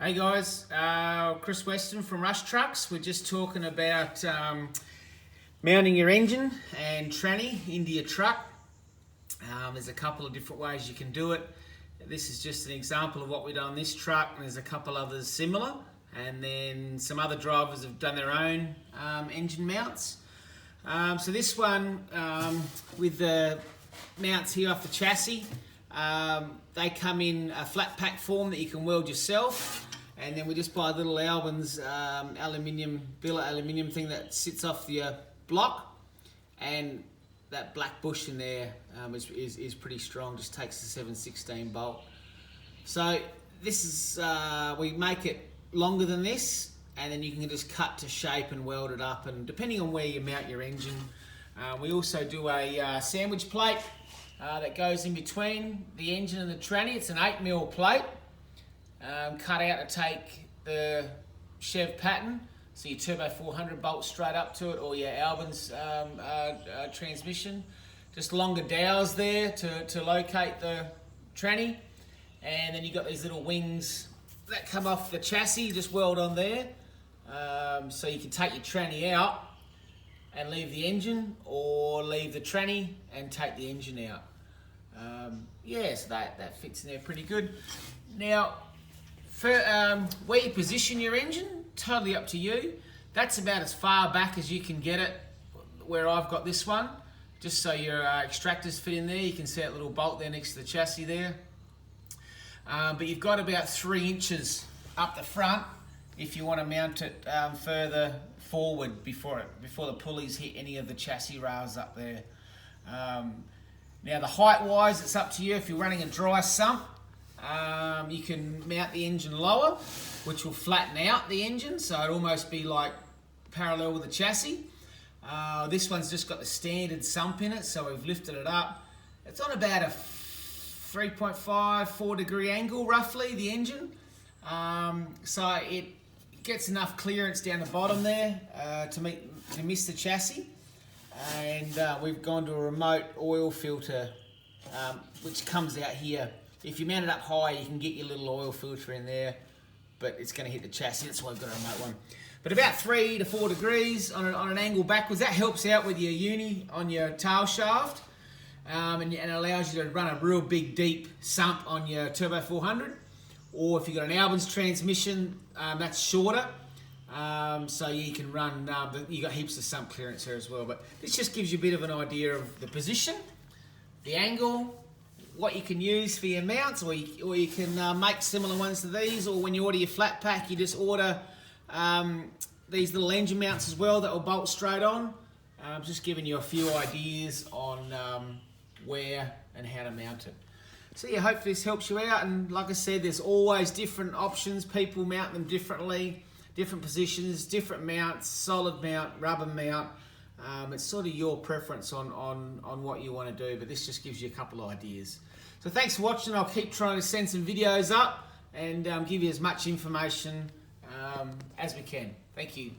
Hey guys, Chris Weston from Rush Trucks. We're just talking about mounting your engine and tranny into your truck. There's a couple of different ways you can do it. This is just an example of what we've done on this truck, and there's a couple others similar. And then some other drivers have done their own engine mounts. So this one with the mounts here off the chassis, they come in a flat pack form that you can weld yourself, and then we just buy a little Albans billet aluminium thing that sits off the block, and that black bush in there is pretty strong, just takes the 7/16 bolt. So this is, we make it longer than this, and then you can just cut to shape and weld it up, and depending on where you mount your engine. We also do a sandwich plate that goes in between the engine and the tranny. It's an 8mm plate, cut out to take the Chev pattern, so your Turbo 400 bolts straight up to it, or your Albans transmission. Just longer dowels there to locate the tranny, and then you've got these little wings that come off the chassis, just weld on there, so you can take your tranny out and leave the engine, or leave the tranny and take the engine out. So that fits in there pretty good. Now, for where you position your engine, totally up to you. That's about as far back as you can get it, where I've got this one, just so your extractors fit in there. You can see that little bolt there next to the chassis there. But you've got about 3 inches up the front if you want to mount it further forward before the pulleys hit any of the chassis rails up there. Now the height wise, it's up to you. If you're running a dry sump, you can mount the engine lower, which will flatten out the engine, so it'll almost be like parallel with the chassis. This one's just got the standard sump in it, so we've lifted it up. It's on about a 3.5, 4 degree angle roughly, the engine. So it gets enough clearance down the bottom there to miss the chassis. And we've gone to a remote oil filter, which comes out here. If you mount it up high, you can get your little oil filter in there, but it's going to hit the chassis. That's why we've got a remote one. But about 3 to 4 degrees on an angle backwards. That helps out with your uni on your tail shaft, and it allows you to run a real big, deep sump on your Turbo 400. Or if you've got an Albans transmission, that's shorter. So you can run, you got heaps of sump clearance here as well. But this just gives you a bit of an idea of the position, the angle, what you can use for your mounts, or you can make similar ones to these, or when you order your flat pack, you just order these little engine mounts as well that will bolt straight on. Just giving you a few ideas on where and how to mount it. So yeah, hopefully this helps you out, and like I said, there's always different options. People mount them differently, different positions, different mounts, solid mount, rubber mount. It's sort of your preference on what you want to do, but this just gives you a couple of ideas. So thanks for watching. I'll keep trying to send some videos up and give you as much information as we can. Thank you.